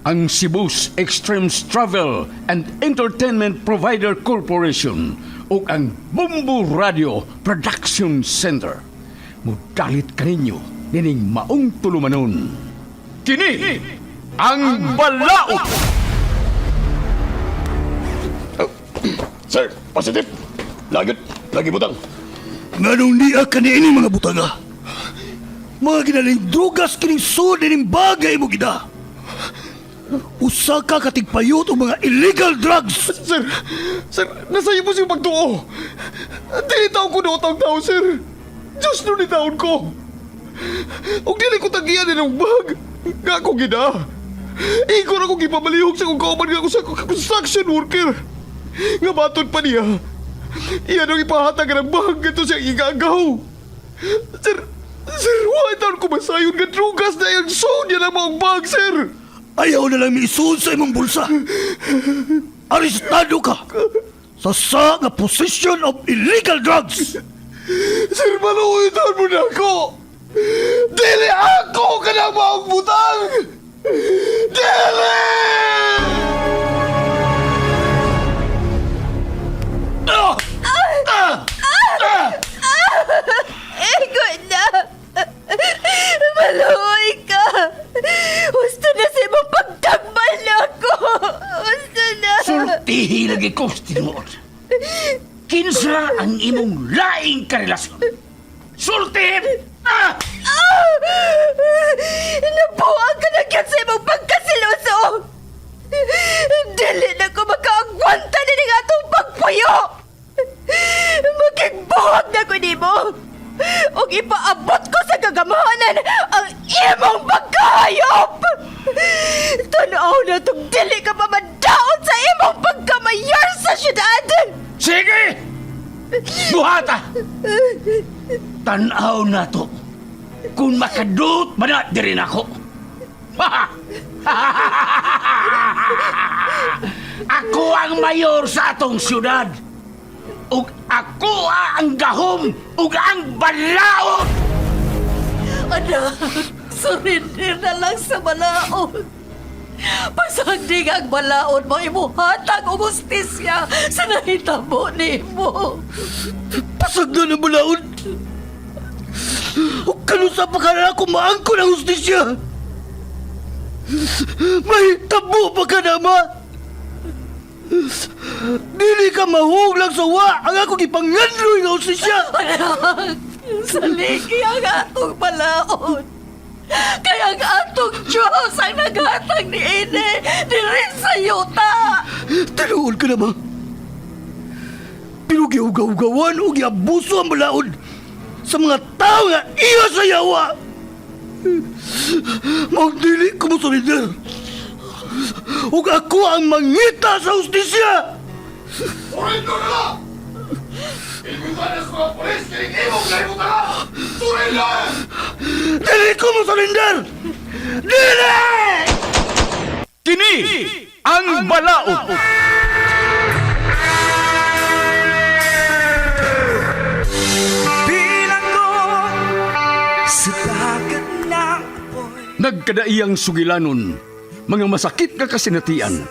ang Cebu's Extremes Travel and Entertainment Provider Corporation o ang Bumbu Radio Production Center. Mudalit kaninyo dining maong tulumanon. Kini ang Balaod! Sir, positive. Lagi butang. Nganong niya kanini mga butaga? Mga ginaling drugas kining sud dining bagay mo gida. Usa ka katigpayot o mga illegal drugs. Sir, nasa iyo po siyang pagtuo. Dili taon ko na utang tao, sir. Diyos nun ni taon ko. Huwag dili ko tagiyan ng bag. Nga ako gina. Ikaw na kong ipamalihog sa kong kauman nga ako sa construction worker. Nga batod pa niya. Iyan ang ipahatag ng bag ito siyang igagaw. Sir, why taon ko masayon nga drugas na yung sound niya ng mga bag, sir? Ayaw na lang miisuon sa imong bulsa. Arestado ka sa nga possession of illegal drugs. Sir, maluwitan mo na ako! Dili ako ka na maong butang! Dili! Ego na! Maluoy ka! Gusto na sa imong pagtambal na ako! Gusto na! Sultihi lagi ko, tinuod. Kinsa ang imong laing karelasyon? Sultihin! Nabuang ka na kyan sa imong pagkasiloso! Dili na ko makaagwanta na ng atong pagpuyo! Magigbuhag na ko nimo! O ipaabot ko sa gagamahanan ang imong pagkahayop! Tanaw na itong dili ka pa madaon sa imong pagkamayor sa syudad! Sige! Buhata! Tanaw na to. Kung makadut man na din ako. Ako ang mayor sa atong syudad. Ug ako ang gahom ug ang balaod. Anak, surrender na lang sa balaod. Pasagdig ang balaod mo, imuhatag o justisya sa nahitabo ni mo. Pasagda na balaod. O kanusa pa ka na ako maangko ng justisya. May tabo pa ka na, ma. Dili ka mahuglang sa wa ang akong ipangandroy ng justisya. Anak, saligi ang atong balaod. Kaya ang atong Diyos ang naghatag ni Ine diri sa yuta. Tinuod ka na, ma. Pero giugaw-gawan o giabuso ang balaod sa mga tao nga iya sa yawa. Magdili ko mo solider. Ug ako ang mangita sa justisya. Surrender na lang! Ikusanas ko ang polis kaya imong lahibutan ka! Surrender! Dili ko mo solider. Dili! Kini ang Balaod. Nagkadaiyang sugilanon, mga masakit nga kasinatian,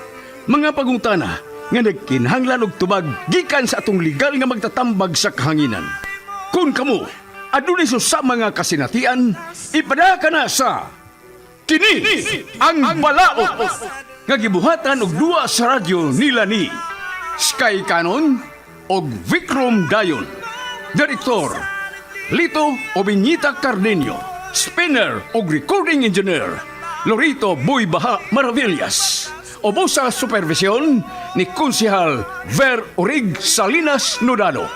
mga pagungtana nga nagkinhanglan og tubag gikan sa atong legal nga magtatambag sa kahanginan. Kung kamo adunay sa mga kasinatian, ipada ka na sa Kini ang Balaod nga gibuhatan og duwa sa radyo nila ni Sky Canon og Vikram Dayon. Direktor Lito Obiñita Cardenio. Spinner o recording engineer Lorito Boy Baha Maravillas. Obo sa supervisyon ni Konsehal Ver Orig Salinas Nodalo.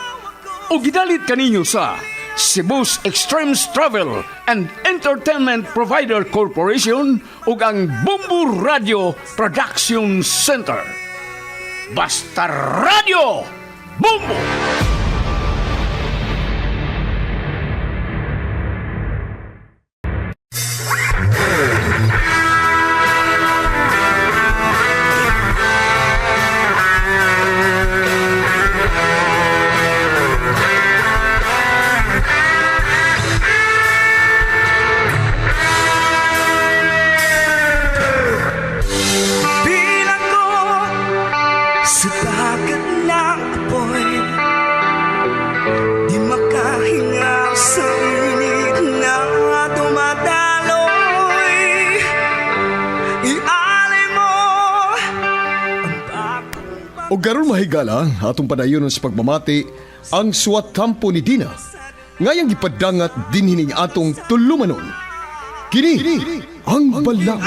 O gidalit kaninyo sa Cebu's Extremes Travel and Entertainment Provider Corporation ug ang Bumbu Radio Production Center. Basta Radio Bumbu! O garon mahigala atong padayon sa pagmamati ang suwat kampo ni Dina. Ngayang gipadangat din hining atong tulumanon. Kini ang bala.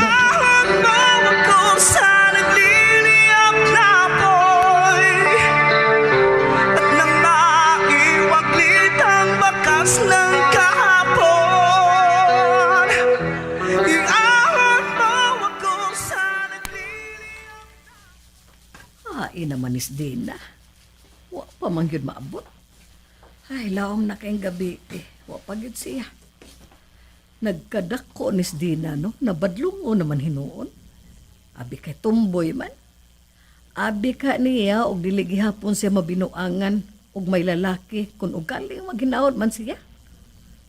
Ay naman is din na. Wa pa man yun maabot. Ay, laom na kayong gabi eh. Wa pa yun siya. Nagkadako nis Dina, no? Nabadlungo naman hinuon. Abi kay tumboy man. Abi ka niya og dili gihapon siya mabinuangan og may lalaki kung ugaling maghinaon man siya.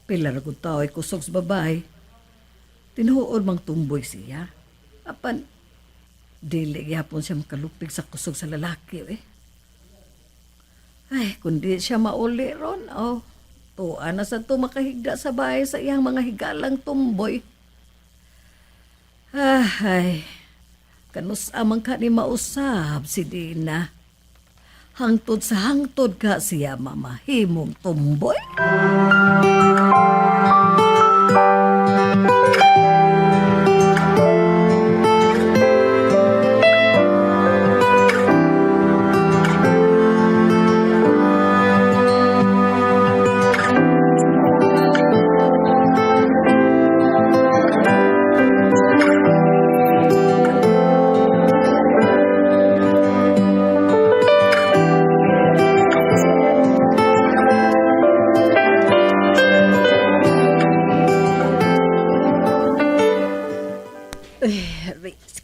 Pila ra gud tawo ay kusog sa babae. Tinuod mang tumboy siya. Apan dili gihapon siya makalupig sa kusog sa lalaki eh. Ay, kundi siya mauli ron, tuwa na sa to makahigda sa bahay sa iyang mga higalang tumboy. Ay, kanus amang ka ni mausab si Dina. Hangtod sa hangtod ka siya mamahimong tumboy.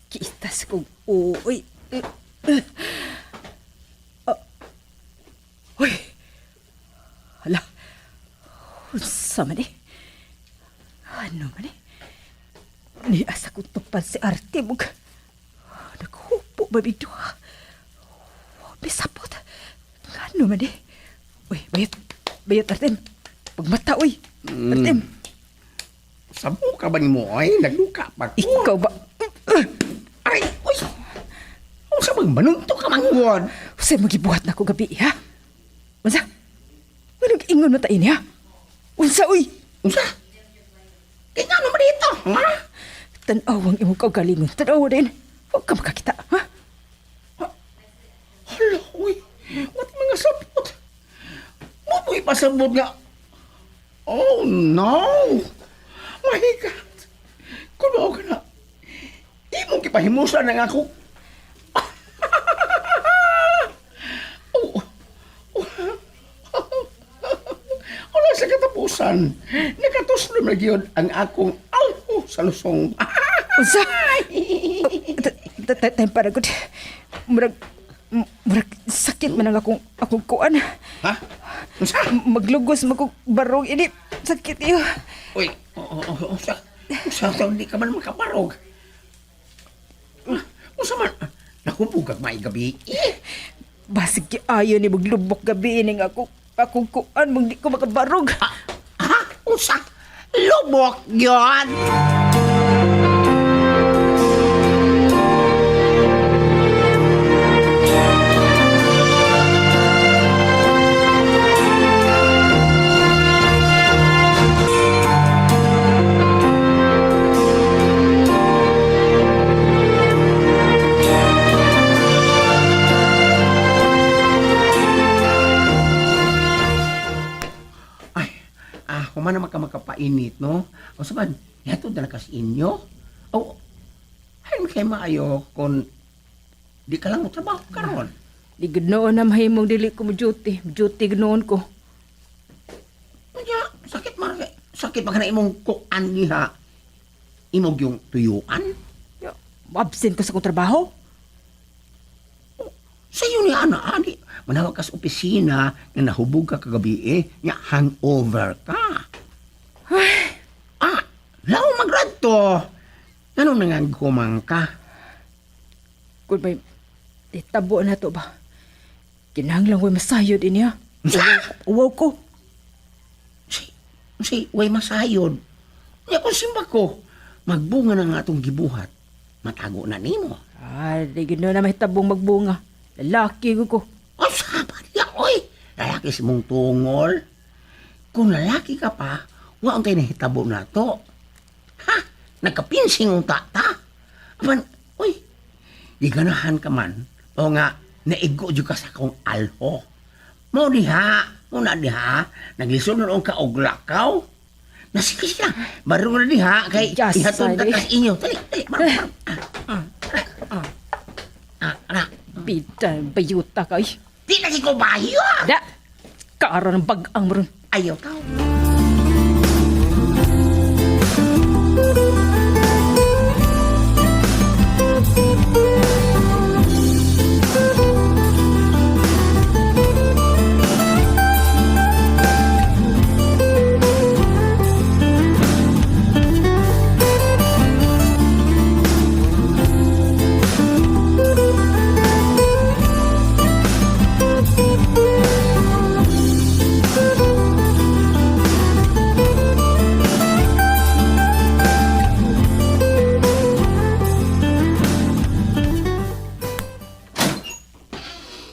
Kitas kong uy. Uy. Hala. Unsa man eh? Ano man eh? Niasa kong tupan si Arte mong naghupo ba bito ha? Bisapot. Ano man eh? Uy, bayot Artem. Pagmata uy. Artem. Sabo ka ba ni mo ay? Nagluka pa ko. Ikaw ba? Ay, uy! Ang sa magmanunto ka manguwan. Usay magibuhat na ako gabi, ha? Unsa? Walang ingon na tayo niya. Unsa, uy? Unsa? Kaya nga naman dito, ha? Tanawang imong kaugalingon. Tanawa din. Huwag ka makakita, ha? Hala, uy. What mga sabot? Mo mo ipasabot nga. Oh, no. My God. Kuno ka na. Imong kipahimusan ng ako. Wala sa katapusan. Nakatuslom na gyud ang akong alpo sa lusong. Unsa? Time para gud. Murag sakit man ang akong kuan. Ha? Unsa? Maglugos magkong barong ini. Sakit iyo. Uy, usa di ka man makaparog. Usa man, nakupugag may gabi. Basig ki ayo ni maglubok gabi ning akong kuan mong di ko makabarog. Ha? Usa? Lubok yun! Human naman ka makapainit, no? O saban, yato na kas inyo. O, hay mo kayo maayo kung di ka lang mo trabaho karon. Di ganoon na mahimong dili ko mo duty. Duty ganoon ko. Kaya, sakit man ka na imong kuan niha. Imog yung tuyuan. Absent ko sa kong trabaho. Sa iyo ni Ana, ani, manawag ka sa opisina na nahubog ka kagabi nga hangover ka. Law magradto. Ano nangagkumang ka? Kung may itabo na to ba? Kinahanglang way masayod niya. Uwaw ko. Si way masayod. Nya kung simba ko, magbunga na nga atong gibuhat. Matago na nimo. Di ganoon na may tabong magbunga. Lalaki ko. O sabat ya, oy. Lalaki si mong tungol. Kung lalaki ka pa, waon tayo nahitabo na to. Ha? Nagkapinsing ang tata. Aman, oy. Iganahan ka man. O nga, naigo dyan ka sa akong alho. Mo na diha. Naglisod na ka og lakaw. Nasige siya. Baro na diha. Kay Yes, ihatod na sorry. ka sa inyo. Dali, baro. Anak. Bitan, bayuta ka. Di lagi ko bayo. Da! Kaara ng bag-ang maron. Ayaw tao.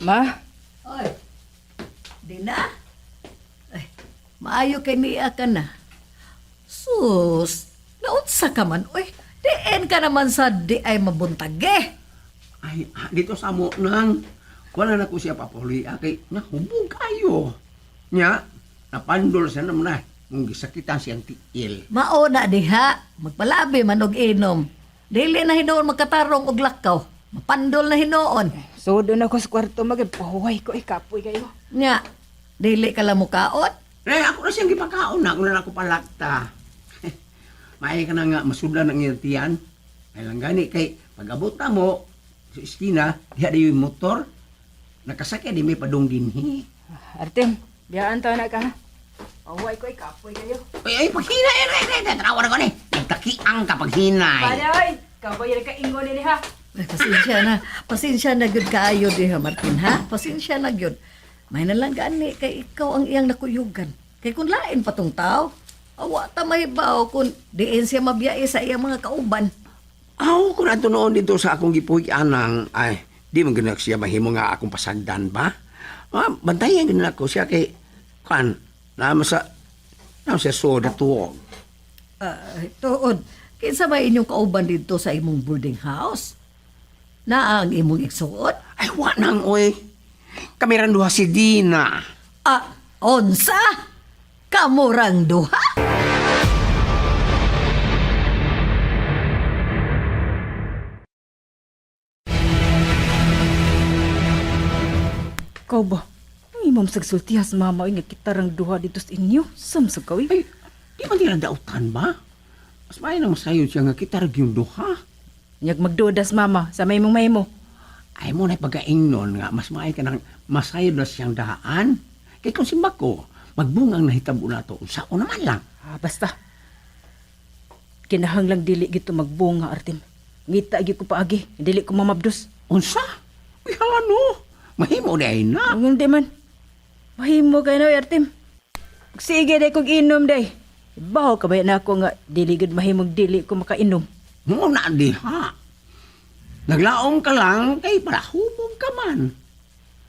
Ma, Oy, di na? Ay, maayo kay niya ka na. Sus, naunsa ka man. Oy, diin ka naman sa di ay mabuntag eh. Ay, dito sa mo nang wala na ko siya papuli. Kay nahubog kayo. Nya, napandol siya naman na. Kung gisakitan siyang tiil. Mauna diha, magpalabi man og inom. Dili na hinoon magkatarong og lakaw. Mapandol na hinoon. so doon ako sa kwarto magpahuway ko. Kapoy kayo. Nya, dili ka lang mukaot. Eh, ako na siyang gipakaon na. Ako na ako palakta. Maay ka na nga masudan ng iyang ay lang gani kay pag-abot na mo sa iskina, diha di yung motor. Nakasakya di may padong dinhi. Artem, biyaan tayo na ka. Pahuway ko. Kapoy kayo. Ay, paghinay, tanawa na ko ni. Nagtakiang kapag hinay. Palaoy, kapoy na ka ingon ni ha. Ay, pasensya na gyud kaayo diha Martin ha. Pasensya na gyud. May na lang gani kay ikaw ang iyang nakuyugan. Kay kung lain pa tong tao, awa ta mahibaw kung diin siya mabiyae sa iyang mga kauban. Aw, kung ato noon dito sa akong gipuy anang, ay, di man ganak siya mahimo nga akong pasagdan ba? Bantayan ganun ako siya kay, kan, naman siya soda tuwog. Tuod, kinsa ba inyong kauban dito sa imong boarding house? Na ang imong igsuot? Ay, wa nang, oy. Kamiran duha si Dina. Onsa? Kamurang duha? Kau ba? Ang imam sagsultihas mama nga kitarang duha dito sa inyo. Samsag kawi. Ay, di man tira dautan ba? Mas maayo na masayon siya nga kita yung duha. Nyag magdudas mama sa may mong may mo. Ay mo na pagaing nun nga, mas maayo ka ng masayon na siyang daan. Kaya kung simba ko, magbungang nahitabo na to, sao naman lang. Basta. Kinahanglang dili gito magbunga artim. Ngita agi ko paagi, dili ko mamabdos. Unsa? Uy, ano? Mahimo day na. Ang hindi man. Mahimo kayo na artim. Sige day kong inom day. Baho ka ba na ako nga dili gud mahimong dili ko makainom. Muna di ha. Naglaom ka lang, kay palahubog ka man.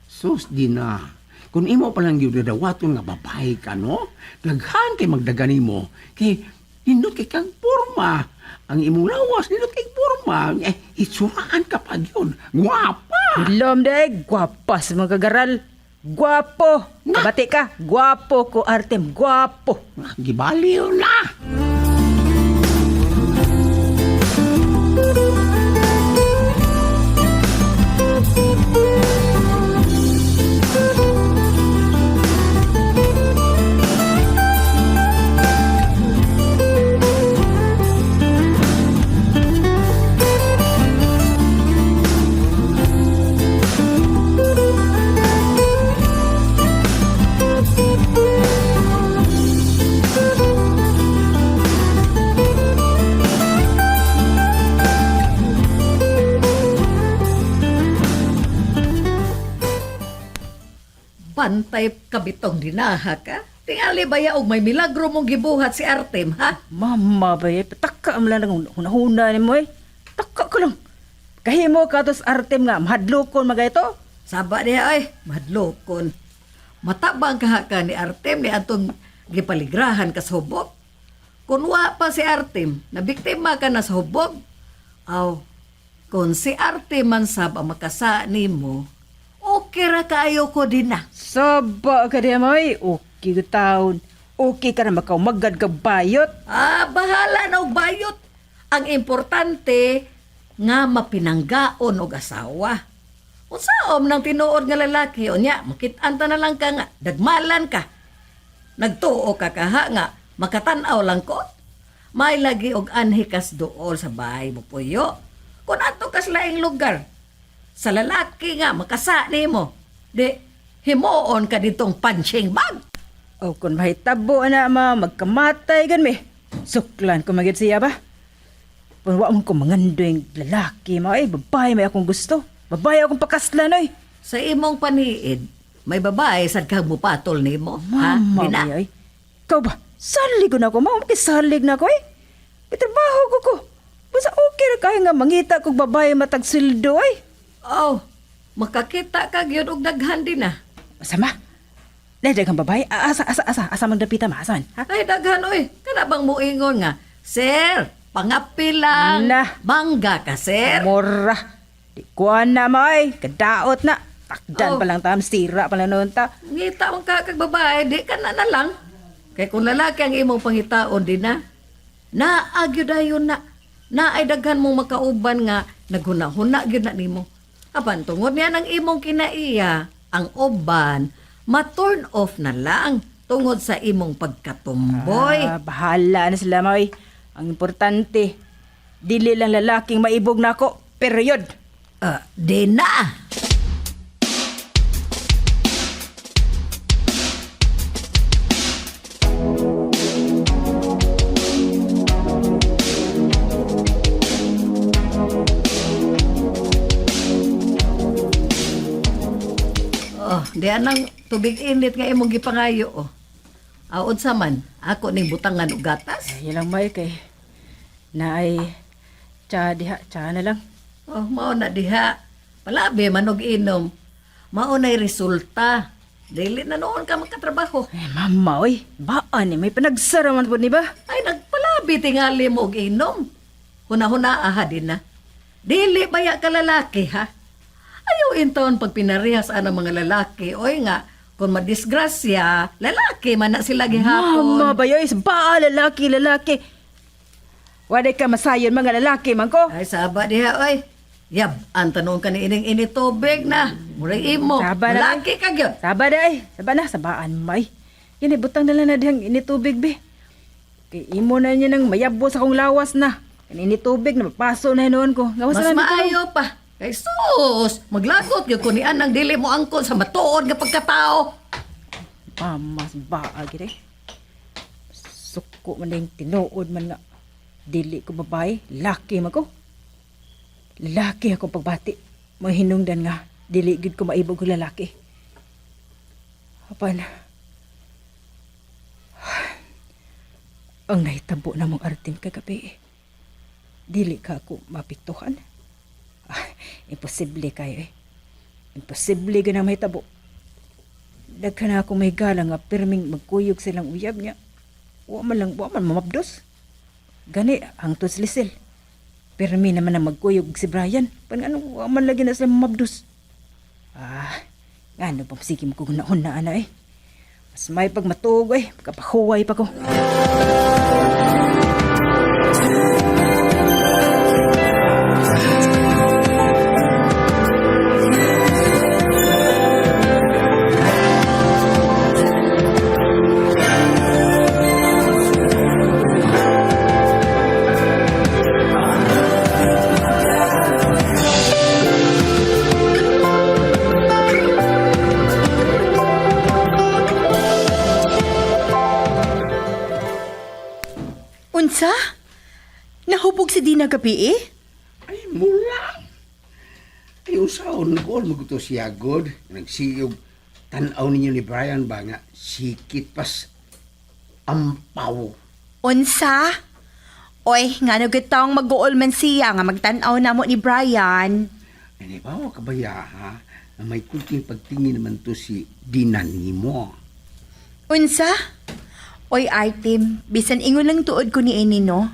Sus, di na. Kung imo palang yung dadawaton nga babae ka, no? Daghan kay magdagani mo. Kay, nindot kay kang porma. Ang imong lawas, nindot kay porma. Itsuraan ka pa yun. Guwapa. Ilom day, gwapas mga kagaral. Gwapo. Kabati ka, gwapo ko artim, gwapo. Gibaliw na. Pantay kabitong dinaha ka? Tingali ba ya og may milagro mong gibuhat si Artem, ha? Mama ba pataka am lang huna-huna ni mo eh. Taka ko lang. Kahimo ka tos artem nga mahadlokon magay to. Saba niya ay, madlokon. Matabang kaha ka ni Artem ni atong gipaligrahan ka sa hubog. Kung wa pa si Artem, nabiktima ka na sa hubog. Aw, kung si Artem man sab ang makasa nimo, okay ra kaayo ko din na. Saba ka diya may. Okay ka taon. Okay ka na makaumagad ka bayot. Bahala na og bayot. Ang importante nga mapinanggaon og asawa. Usaom nang tinuod nga lalaki, unya, makit-an ta na lang ka nga, dagmalan ka. Nagtuo ka kaha nga, makatanaw lang ko. May lagi og anhi kas dool sa bahay mo puyo. Kung ato kas laing lugar, sa lalaki nga, makasa nimo. Di, himuon ka ditong punching bag. O kung mahitabo na magkamatay gan me. Suklan ko magit siya ba? Kung wa mo ko mangandoy lalaki mo, ay babae may akong gusto. Babae akong pakaslan, oy. Sa imong paniid, may babae sad kang mupatol nimo. Mama, Di na? ay. Ikaw ba? Salig ko na ako. Mama, salig na ako, eh. May trabaho ko. Basta okay na kaya nga mangita kong babae matagsildo, ay. Oh, makakita ka gyud og daghan din na. Masama. Dagang babae. Asa mang dapita ma? Asan? Ha? Ay daghan oy, kana bang muingon nga, Sir, pangapilang Nah. mangga ka, sir. Mora. Di ko na mo, ay. Kadaot na. Takdan Oh. pa lang tam. Sira pa lang noon ta. Ngita man ka kag babae, di ka na lang. Kay kung lalaki ang imong pangitaon din na, naagyo dayon na. Naay daghan mong makauban nga naghuna-huna gyud na nimo. Apan tungod niya ng imong kinaiya, ang uban ma-turn off na lang tungod sa imong pagkatumboy. Bahala na sila, Moy. Ang importante, dili lang lalaking maibog na ako. Period. Di na. Di anang tubig init nga imong gipangayo, oh. Aod sa man, ako ning butangan og gatas. Ay, lang, Moy, kay naay diha, tsa na lang. Oh, mao na diha. Palabi man og inom. Mao na'y resulta. Dili na noon ka magkatrabaho. Ay, mama, oy. Baan ni may panagsaraman po ni ba? Ay, nagpalabi tingali mo og inom. Huna-huna aha din na. Dili baya ka lalaki, ha? Ayaw inton pag pinarehas ang mga lalaki. Oy nga, kung madisgrasya, lalaki man na sila gihapon. Mama, bayoy. Ba, lalaki. Waday ka masayon mga lalaki, man ko. Ay, saba diha, oy. Yab, ang tanong ka ni ining initubig na. Muray imo. Saba na, Lalaki ka gyud. Saba na, ay. Saba na, sabaan, may. Yan, butang na lang na dihang initubig, be. Kay imo na niya nang mayabo sa kong lawas na. Kanini tubig na mapaso na noon ko. Gawas Mas na lang dito. maayo pa. Kay sus, maglagot gyud ko ni anang dili mo angkon sa matuod nga pagkatao. Mas baag eh. Suko man yung tinuod man nga. Dili ko babae, laki man ko. Lalaki ako pagbati. Mga hinungdan nga, dili gid ko maibog ko lalaki. Apan, ang nahitabo na mong artim kagabi. Dili ka ako mapiktuhan. Imposible kayo eh. Imposible ka na mahitabo. Daghan na ako may gala nga pirming magkuyog silang uyab niya. Wa man mamabdos. Gani, ang tos lisil. Pirmi naman na magkuyog si Brian. Pan ano, wa man lagi na sila mamabdos. Nga ano bang sige mo kung na ana eh. Mas may pagmatug eh. Kapahuway pa ko. Unsa? Nahubog si Dina gabi eh? Ay, mula. Ay, usaon ko, maguto siya, God. Nagsiyog, tanaw ninyo ni Brian ba nga, sikit pas ampaw. Unsa? Oy, nga nagitawang mag-uol man siya nga magtanaw na mo ni Brian. Ano ba, kabaya, ha? May kunting pagtingin naman to si Dinan mo. Unsa? Oy, Artem, bisan ingon lang tuod ko ni ini, no?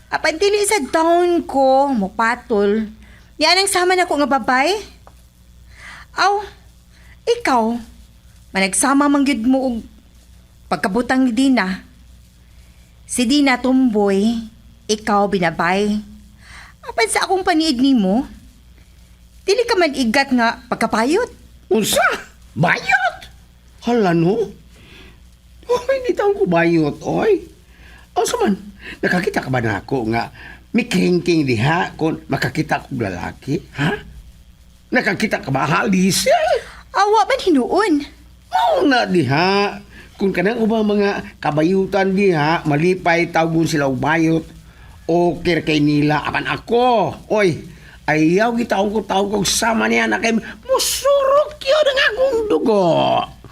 Apan dili sa taon ko, mupatol. Yan ang sama na ko nga babay. Aw, ikaw, managsama manggid mo og pagkabutang ni Dina. Si Dina tumboy, ikaw binabay. Apan sa akong paniid nimo, dili ka man igat nga pagkapayot. Unsa? Bayot? Hala no? Oy, di taon ko bayot, oy. O man, nakakita ka ba na ako nga may kringking diha kung makakita kong lalaki, ha? Nakakita ka ba, halis? Awa man hinuon. Mao na diha. Kung kanang ubang mga kabayutan diha, malipay tawgon sila og bayot. Okay kay nila apan ako. Oy, ayaw gitaw ko tawag og sama niya na kay musurok yun ang akong dugo.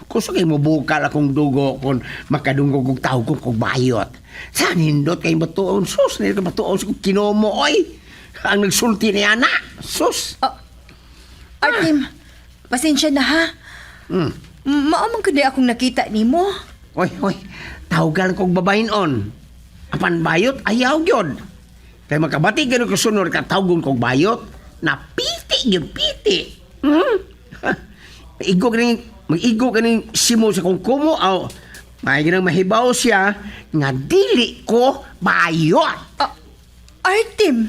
Kusa kay mubukal akong dugo kung makadungog og tawag ko kog bayot. Saan hindot kay batuon sus ni batuon sa kinomo oy. Ang nagsulti niya na. Sus. Artem, pasensya na ha. Maamang kundi akong nakita nimo. Oy, tawagan kog babayin on. Apan bayot, ayaw gyud. Kay makabati gano'n kasunod ka tawgon kog bayot, na piti gyud piti. Mag-igo kaning simo sa kong kumo, aw, may ginang mahibaw siya, nga dili ko bayot. Artem!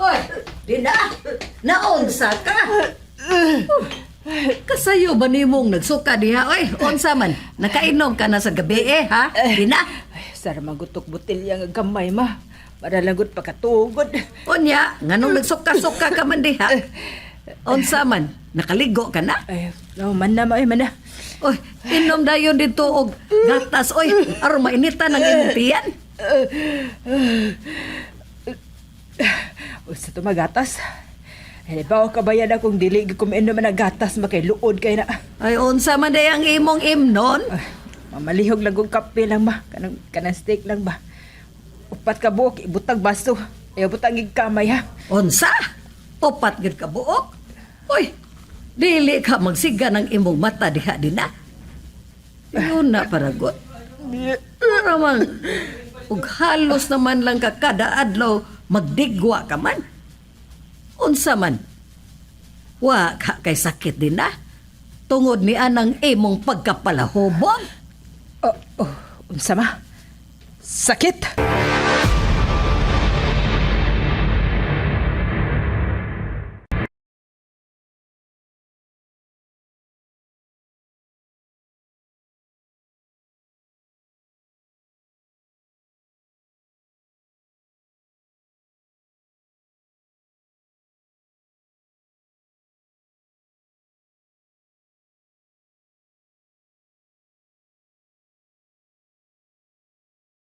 Oy, Dina, naunsa ka? Kasayo ba nimong nagsuka diha? Oy, unsa man? Nakainom ka na sa gabi ha? Dina? Ay, sara magutok butilya nga gamay ma. Para lagot pagkatugod. Unya, nganong nagsuka-suka ka man diha? Unsa man? Nakaligo ka na? Ay, man na, man na. Oy, inom dayon dito og gatas. Oy, aron mainitan ang imong tiyan. Sa tumagatas. Ay, ba ka bayan akong dili kuminom man ang gatas makailuod kay na. Ay, unsa man day ang imong imnon? Ay, mamalihog lang kong kape lang ba? Kanang steak lang ba? Upat ka buok, ibutang baso. Ayaw butang kamay ha. Unsa? Upat gid ka buok? Oy, dili ka magsiga ng imong mata diha Dina. Yun na paragot. Para man, ug halos naman lang ka kada adlaw magdigwa ka man. Unsa man? Wa ka kay sakit din na? Tungod ni anang imong pagkapalahubog? Unsa ma? Sakit?